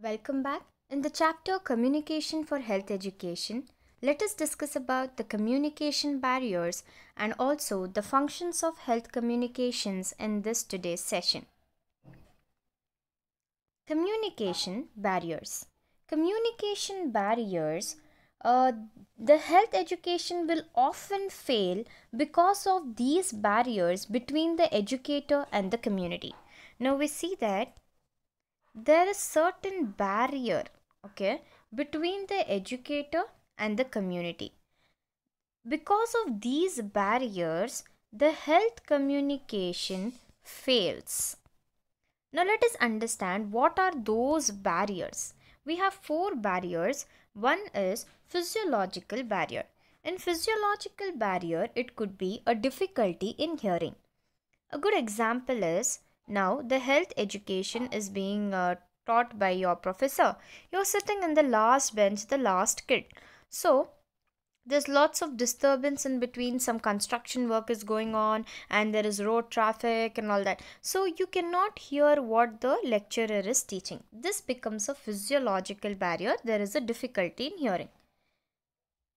Welcome back. In the chapter Communication for Health Education, let us discuss about the communication barriers and also the functions of health communications in this today's session. Communication barriers. Communication barriers. Uh, the health education will often fail because of these barriers between the educator and the community. Now we see that there is certain barrier, okay, between the educator and the community. Because of these barriers, the health communication fails. Now let us understand what are those barriers. We have four barriers. One is physiological barrier. In physiological barrier, it could be a difficulty in hearing. A good example is now the health education is being taught by your professor. You're sitting in the last bench, the last kid. So there's lots of disturbance in between. Some construction work is going on and there is road traffic and all that. So you cannot hear what the lecturer is teaching. This becomes a physiological barrier. There is a difficulty in hearing.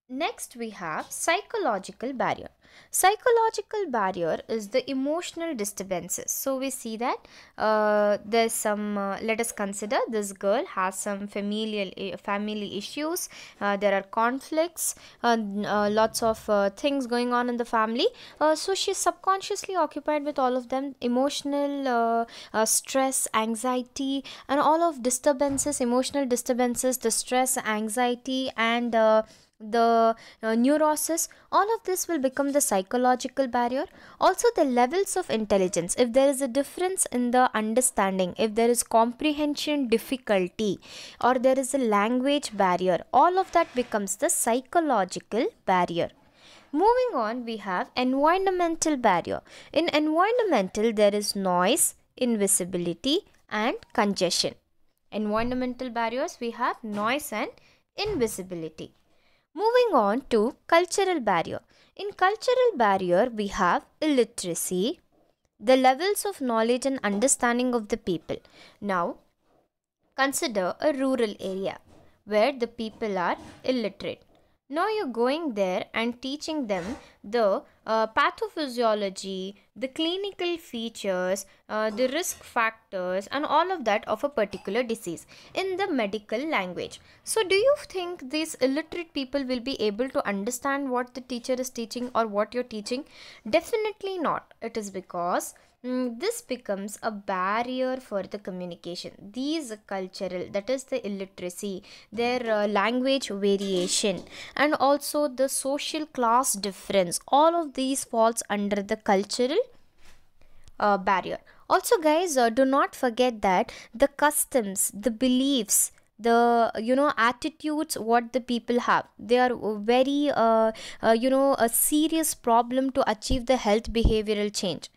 Next, we have psychological barrier. Psychological barrier is the emotional disturbances. So we see that there's some. Let us consider this girl has some family issues. There are conflicts. Lots of things going on in the family. So she's subconsciously occupied with all of them. Emotional stress, anxiety, and all of disturbances, emotional disturbances, the stress, anxiety, and the neurosis, all of this will become the psychological barrier. Also the levels of intelligence, if there is a difference in the understanding, if there is comprehension difficulty, or there is a language barrier, all of that becomes the psychological barrier. Moving on, we have environmental barrier. In environmental, there is noise, invisibility, and congestion. Environmental barriers, we have noise and invisibility. Moving on to cultural barrier. In cultural barrier, we have illiteracy, the levels of knowledge and understanding of the people. Now, consider a rural area where the people are illiterate. Now you're going there and teaching them the pathophysiology, the clinical features, the risk factors, and all of that of a particular disease in the medical language. So, do you think these illiterate people will be able to understand what the teacher is teaching or what you're teaching? Definitely not. It is because this becomes a barrier for the communication. These cultural, that is the illiteracy, their language variation, and also the social class difference, all of these falls under the cultural barrier. Also guys, do not forget that the customs, the beliefs, the attitudes what the people have, they are very a serious problem to achieve the health behavioral change.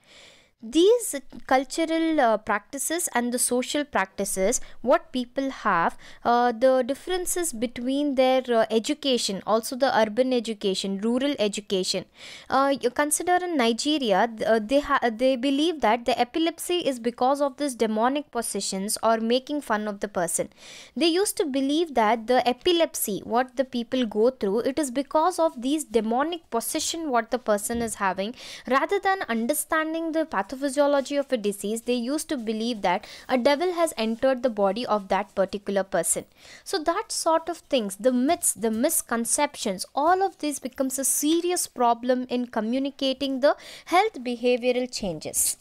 These cultural practices and the social practices what people have, the differences between their education, also the urban education, rural education. You consider in Nigeria, they believe that the epilepsy is because of this demonic possessions or making fun of the person. They used to believe that the epilepsy what the people go through, it is because of these demonic possession what the person is having. Rather than understanding the pathophysiology of a disease, they used to believe that a devil has entered the body of that particular person. So that sort of things, the myths, the misconceptions, all of this becomes a serious problem in communicating the health behavioral changes.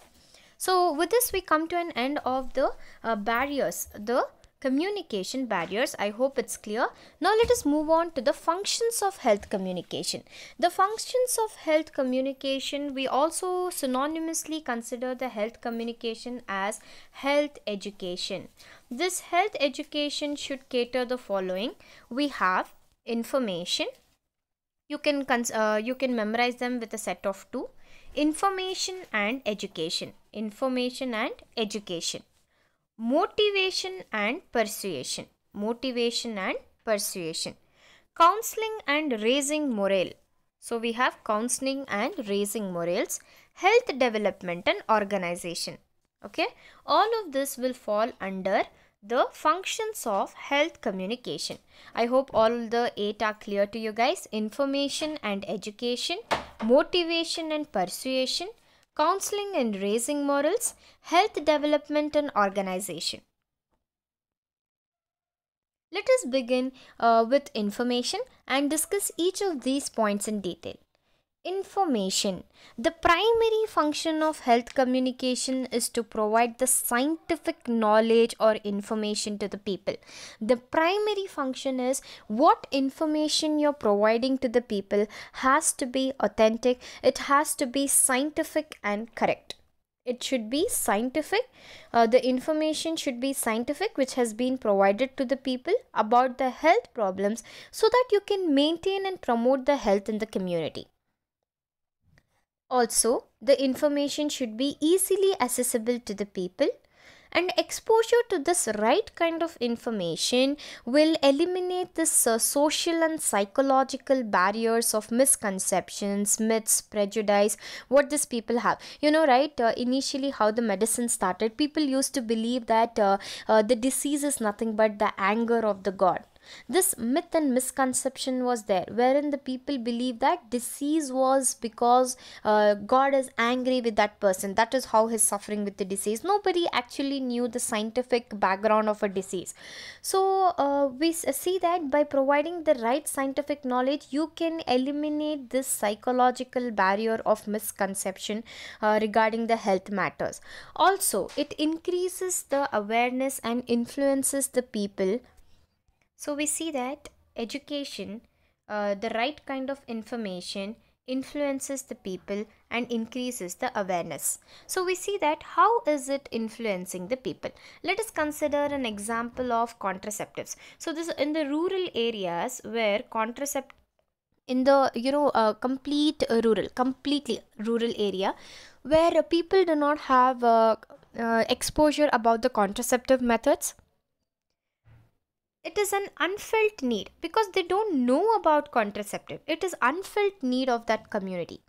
So with this we come to an end of the barriers, the communication barriers. I hope it's clear. Now let us move on to the functions of health communication. The functions of health communication, we also synonymously consider the health communication as health education. This health education should cater the following. We have information. You can memorize them with a set of two. Information and education. Information and education. Motivation and persuasion. Motivation and persuasion. Counseling and raising morale. So we have counseling and raising morals. Health development and organization. Okay, all of this will fall under the functions of health communication. I hope all the 8 are clear to you guys. Information and education, motivation and persuasion, counseling and raising morals, health development and organization. Let us begin with information and discuss each of these points in detail. Information. The primary function of health communication is to provide the scientific knowledge or information to the people. The primary function is what information you're providing to the people has to be authentic, it has to be scientific and correct. It should be scientific. The information should be scientific, which has been provided to the people about the health problems so that you can maintain and promote the health in the community. Also, the information should be easily accessible to the people, and exposure to this right kind of information will eliminate this social and psychological barriers of misconceptions, myths, prejudice what these people have. You know, right, initially how the medicine started, people used to believe that the disease is nothing but the anger of the god. This myth and misconception was there, wherein the people believe that disease was because God is angry with that person. That is how he's suffering with the disease. Nobody actually knew the scientific background of a disease. So we see that by providing the right scientific knowledge, you can eliminate this psychological barrier of misconception regarding the health matters. Also, it increases the awareness and influences the people. So we see that education, the right kind of information influences the people and increases the awareness. So we see that how is it influencing the people. Let us consider an example of contraceptives. So this in the rural areas where in the completely rural area where people do not have exposure about the contraceptive methods, it is an unfelt need because they don't know about contraceptive. It is unfelt need of that community.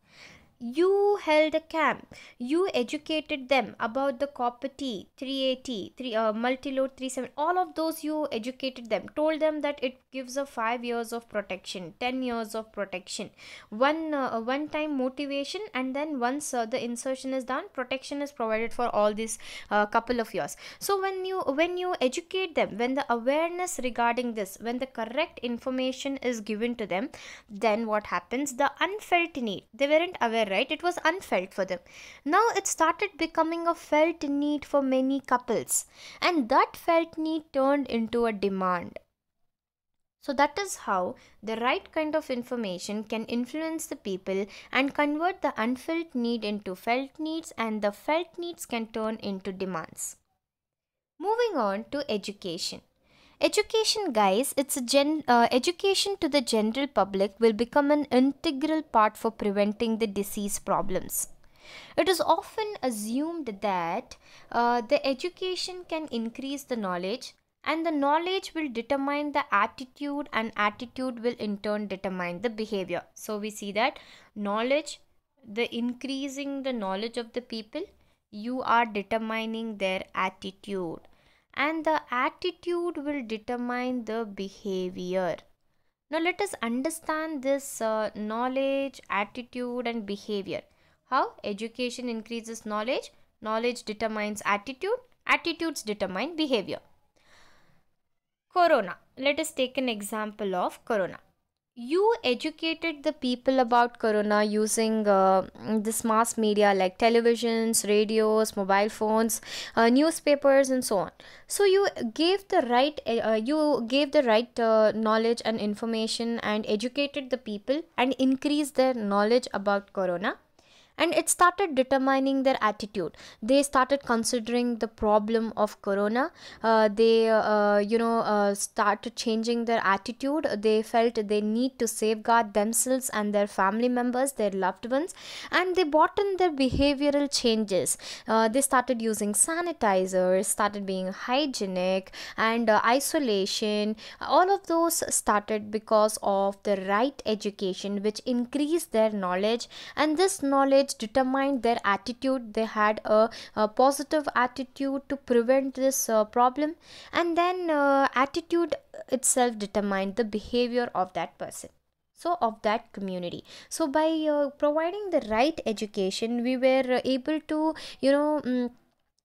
You held a camp, you educated them about the copper T, 380, multi-load 37, all of those you educated them, told them that it gives a 5 years of protection, 10 years of protection, one time motivation, and then once the insertion is done, protection is provided for all these couple of years. So when you educate them, when the awareness regarding this, when the correct information is given to them, then what happens? The unfelt need, they weren't aware, right? It was unfelt for them. Now it started becoming a felt need for many couples, and that felt need turned into a demand. So that is how the right kind of information can influence the people and convert the unfelt need into felt needs, and the felt needs can turn into demands. Moving on to education. Education, guys, education to the general public will become an integral part for preventing the disease problems. It is often assumed that the education can increase the knowledge, and the knowledge will determine the attitude, and attitude will in turn determine the behavior. So we see that knowledge, the increasing the knowledge of the people, you are determining their attitude, and the attitude will determine the behavior. Now let us understand this knowledge, attitude and behavior. How education increases knowledge, knowledge determines attitude, attitudes determine behavior. Corona. Let us take an example of corona. You educated the people about corona using this mass media like televisions, radios, mobile phones, newspapers and so on. So you gave the right knowledge and information and educated the people and increased their knowledge about corona, and it started determining their attitude. They started considering the problem of corona. They started changing their attitude. They felt they need to safeguard themselves and their family members, their loved ones, and they brought in their behavioral changes. They started using sanitizers, started being hygienic, and isolation. All of those started because of the right education which increased their knowledge, and this knowledge which determined their attitude. They had a positive attitude to prevent this problem, and then attitude itself determined the behavior of that person, so of that community. So by providing the right education, we were able to, you know,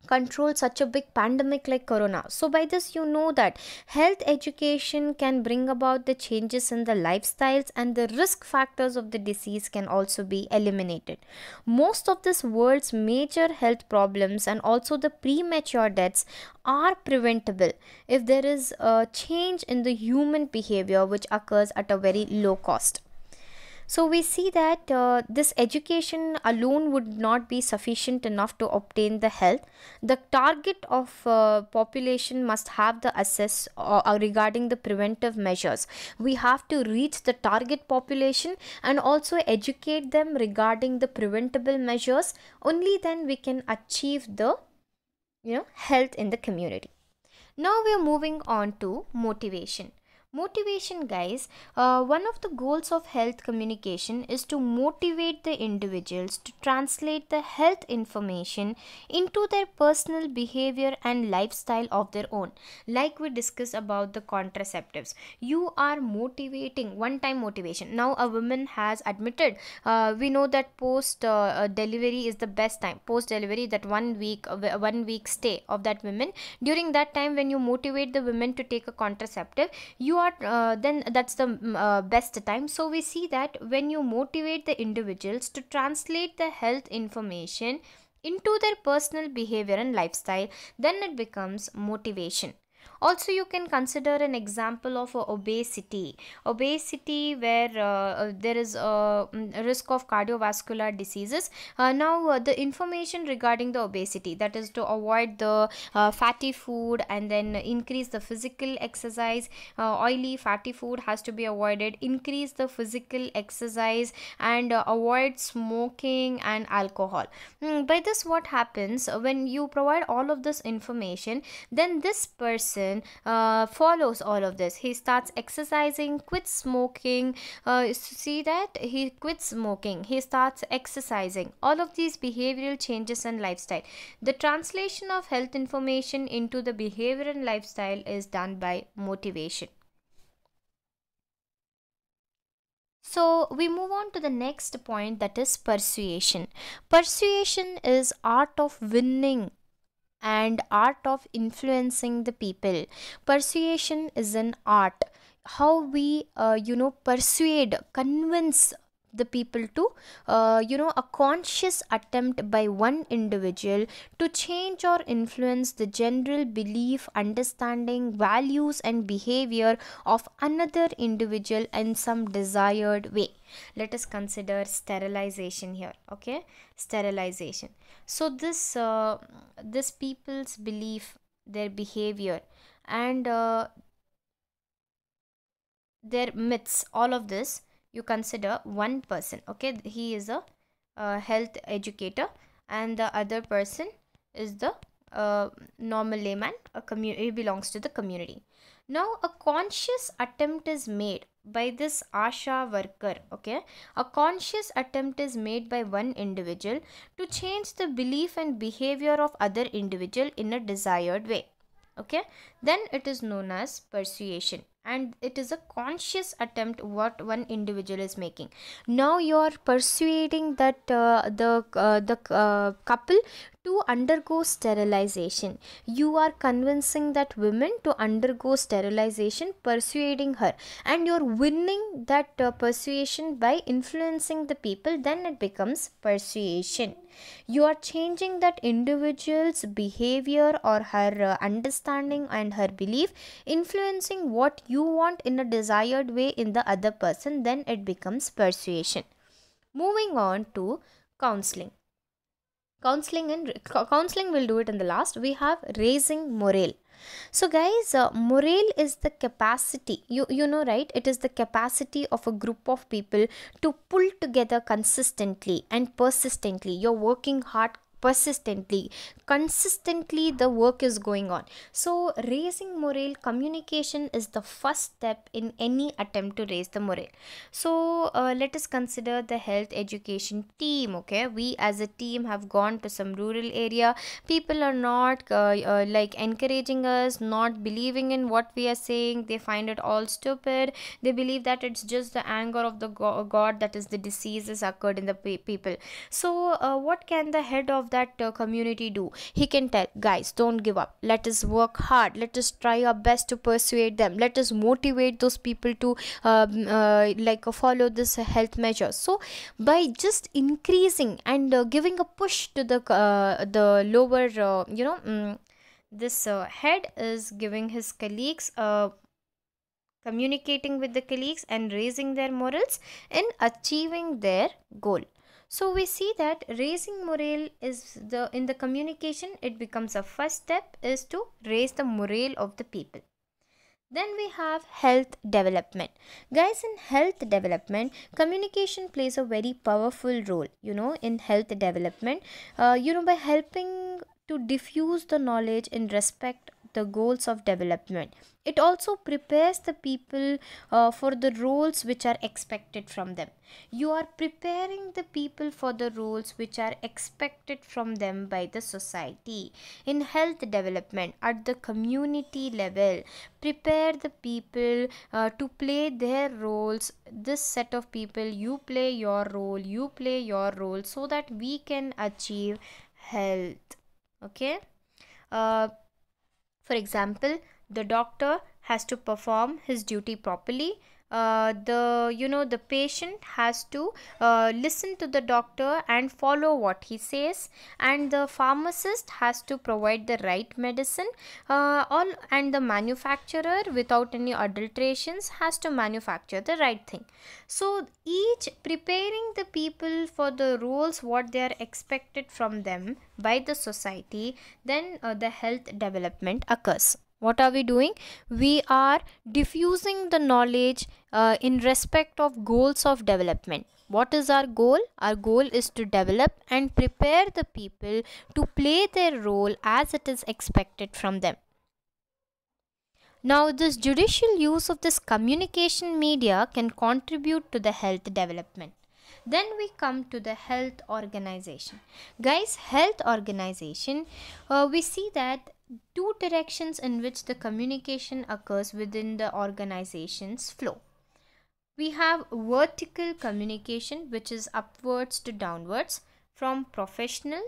control such a big pandemic like corona. So by this, you know that health education can bring about the changes in the lifestyles, and the risk factors of the disease can also be eliminated. Most of this world's major health problems and also the premature deaths are preventable if there is a change in the human behavior which occurs at a very low cost. So we see that this education alone would not be sufficient enough to obtain the health. The target of population must have the assess regarding the preventive measures. We have to reach the target population and also educate them regarding the preventable measures. Only then we can achieve the, you know, health in the community. Now we are moving on to motivation. Motivation, guys, one of the goals of health communication is to motivate the individuals to translate the health information into their personal behavior and lifestyle of their own. Like we discussed about the contraceptives, you are motivating one time motivation. Now a woman has admitted, we know that post delivery is the best time. Post delivery, that 1 week stay of that woman, during that time when you motivate the women to take a contraceptive, you are then that's the best time. So we see that when you motivate the individuals to translate the health information into their personal behavior and lifestyle, then it becomes motivation. Also, you can consider an example of obesity where there is a risk of cardiovascular diseases. Now the information regarding the obesity, that is to avoid the fatty food and then increase the physical exercise. Oily fatty food has to be avoided, increase the physical exercise, and avoid smoking and alcohol. By this, what happens when you provide all of this information, then this person follows all of this. He starts exercising, quits smoking. See that he quits smoking, he starts exercising. All of these behavioral changes and lifestyle. The translation of health information into the behavior and lifestyle is done by motivation. So we move on to the next point, that is persuasion. Persuasion is art of winning and art of influencing the people. Persuasion is an art, how we persuade, convince the people to a conscious attempt by one individual to change or influence the general belief, understanding, values and behavior of another individual in some desired way. Let us consider sterilization here. Okay, sterilization. So this people's belief, their behavior, and their myths, all of this, you consider one person. Okay, he is a health educator, and the other person is the normal layman. He belongs to the community. Now a conscious attempt is made by this asha worker. Okay, a conscious attempt is made by one individual to change the belief and behavior of other individual in a desired way. Okay, then it is known as persuasion, and it is a conscious attempt what one individual is making. Now you are persuading that the couple to undergo sterilization. You are convincing that woman to undergo sterilization, persuading her, and you're winning that persuasion by influencing the people. Then it becomes persuasion. You are changing that individual's behavior or her understanding and her belief, influencing what you want in a desired way in the other person. Then it becomes persuasion. Moving on to counseling. Counseling will do it in the last. We have raising morale. So guys, morale is the capacity, you know, right? It is the capacity of a group of people to pull together consistently and persistently. You're working hard persistently, consistently the work is going on. So raising morale, communication is the first step in any attempt to raise the morale. So let us consider the health education team. Okay, we as a team have gone to some rural area. People are not like encouraging us, not believing in what we are saying. They find it all stupid. They believe that it's just the anger of the god, that is the diseases occurred in the people. So what can the head of that community do? He can tell, guys, don't give up, let us work hard, let us try our best to persuade them, let us motivate those people to like follow this health measures. So by just increasing and giving a push to the lower this head is giving his colleagues communicating with the colleagues and raising their morals in achieving their goal. So we see that raising morale is in the communication, it becomes a first step is to raise the morale of the people. Then we have health development. Guys, in health development, communication plays a very powerful role, in health development, by helping to diffuse the knowledge in respect the goals of development. It also prepares the people for the roles which are expected from them. You are preparing the people for the roles which are expected from them by the society. In health development at the community level, prepare the people to play their roles. This set of people, you play your role, so that we can achieve health. Okay. For example, the doctor has to perform his duty properly. The patient has to listen to the doctor and follow what he says, and the pharmacist has to provide the right medicine, and the manufacturer, without any adulterations, has to manufacture the right thing. So each preparing the people for the roles what they are expected from them by the society, then the health development occurs. What are we doing? We are diffusing the knowledge in respect of goals of development. What is our goal? Our goal is to develop and prepare the people to play their role as it is expected from them. Now, this judicial use of this communication media can contribute to the health development. Then we come to the health organization. Guys, health organization, we see that two directions in which the communication occurs within the organization's flow. We have vertical communication, which is upwards to downwards, from professional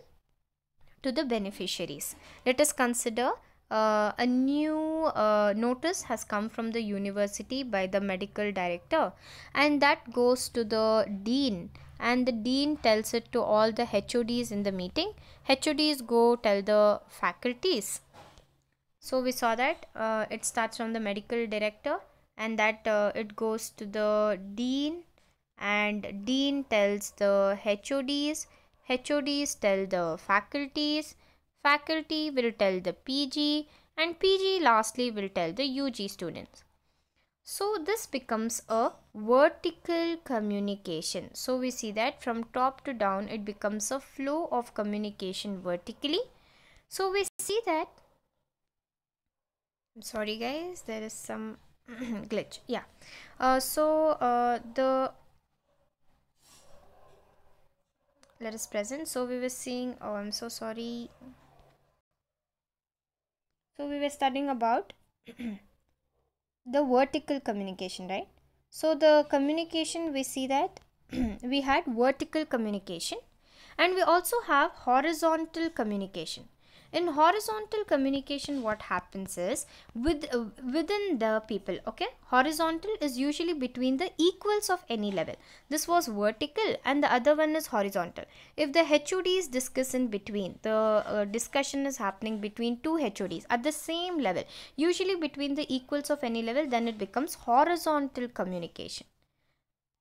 to the beneficiaries. Let us consider a new notice has come from the university by the medical director, and that goes to the dean, and the dean tells it to all the HODs in the meeting. HODs go tell the faculties. So we saw that it starts from the medical director, and that it goes to the dean, and dean tells the HODs, HODs tell the faculties, faculty will tell the PG, and PG lastly will tell the UG students. So this becomes a vertical communication. So we see that from top to down it becomes a flow of communication vertically. So we see that, I'm sorry guys, there is some glitch. Yeah. Let us present. So we were seeing, oh, I'm so sorry. So we were studying about the vertical communication, right? So the communication, we see that we had vertical communication, and we also have horizontal communication. In horizontal communication, what happens is within the people, okay, horizontal is usually between the equals of any level. This was vertical and the other one is horizontal. If the HODs discuss in between, the discussion is happening between two HODs at the same level, usually between the equals of any level, then it becomes horizontal communication.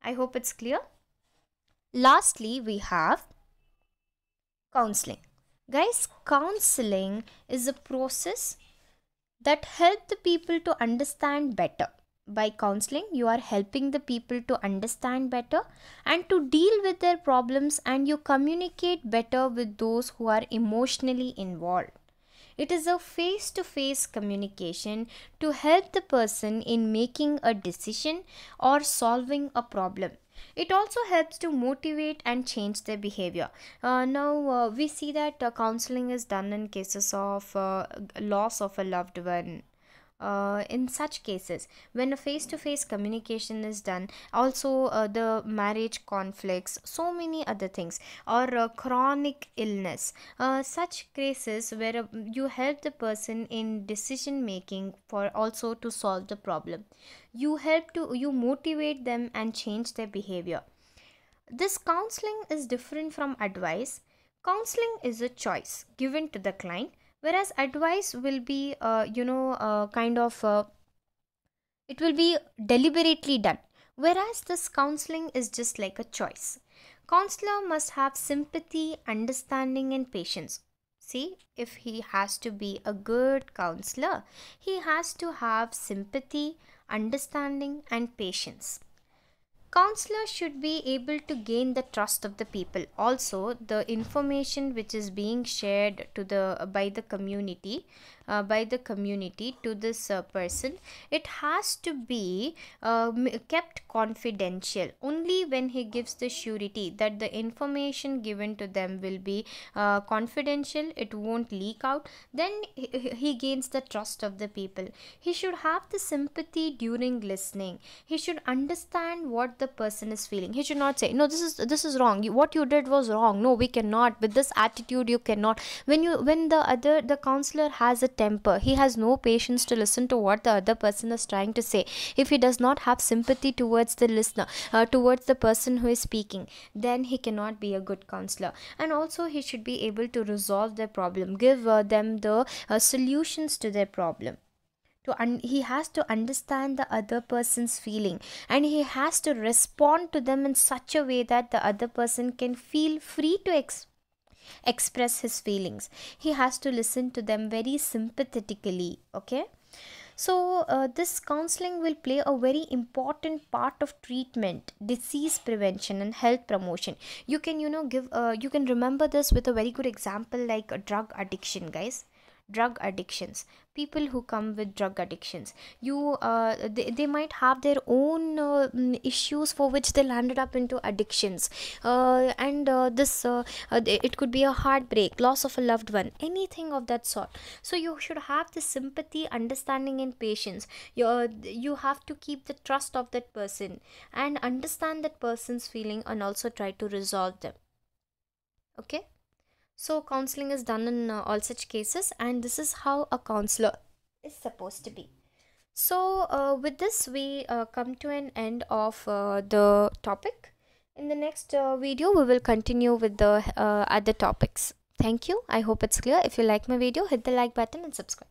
I hope it's clear. Lastly, we have counseling. Guys, counseling is a process that helps the people to understand better. By counseling, you are helping the people to understand better and to deal with their problems, and you communicate better with those who are emotionally involved. It is a face to face communication to help the person in making a decision or solving a problem. It also helps to motivate and change their behavior. Now, we see that counseling is done in cases of loss of a loved one. In such cases, when a face to face communication is done, also the marriage conflicts, so many other things, or chronic illness, such cases where you help the person in decision making for also to solve the problem. You motivate them and change their behavior. This counseling is different from advice. Counseling is a choice given to the client, whereas advice will be, it will be deliberately done. Whereas this counseling is just like a choice. Counselor must have sympathy, understanding, and patience. See, if he has to be a good counselor, he has to have sympathy, understanding, and patience. Counselors should be able to gain the trust of the people. Also, the information which is being shared to the by the community to this person, it has to be kept confidential. Only when he gives the surety that the information given to them will be confidential, it won't leak out, then he gains the trust of the people. He should have the sympathy during listening. He should understand what the person is feeling. He should not say, no, this is wrong, what you did was wrong, no, we cannot, with this attitude you cannot. When the counselor has a temper, he has no patience to listen to what the other person is trying to say. If he does not have sympathy towards the listener, towards the person who is speaking, then he cannot be a good counselor. And also, he should be able to resolve their problem, give them the solutions to their problem. He has to understand the other person's feeling, and he has to respond to them in such a way that the other person can feel free to express his feelings. He has to listen to them very sympathetically. Okay, so this counseling will play a very important part of treatment, disease prevention, and health promotion. You can give you can remember this with a very good example, like a drug addiction, guys. Drug addictions, people who come with drug addictions, they might have their own issues for which they landed up into addictions, and this it could be a heartbreak, loss of a loved one, anything of that sort. So you should have the sympathy, understanding, and patience. You have to keep the trust of that person and understand that person's feeling, and also try to resolve them. Okay, so, counseling is done in all such cases, and this is how a counselor is supposed to be. So, with this, we come to an end of the topic. In the next video, we will continue with the other topics. Thank you. I hope it's clear. If you like my video, hit the like button and subscribe.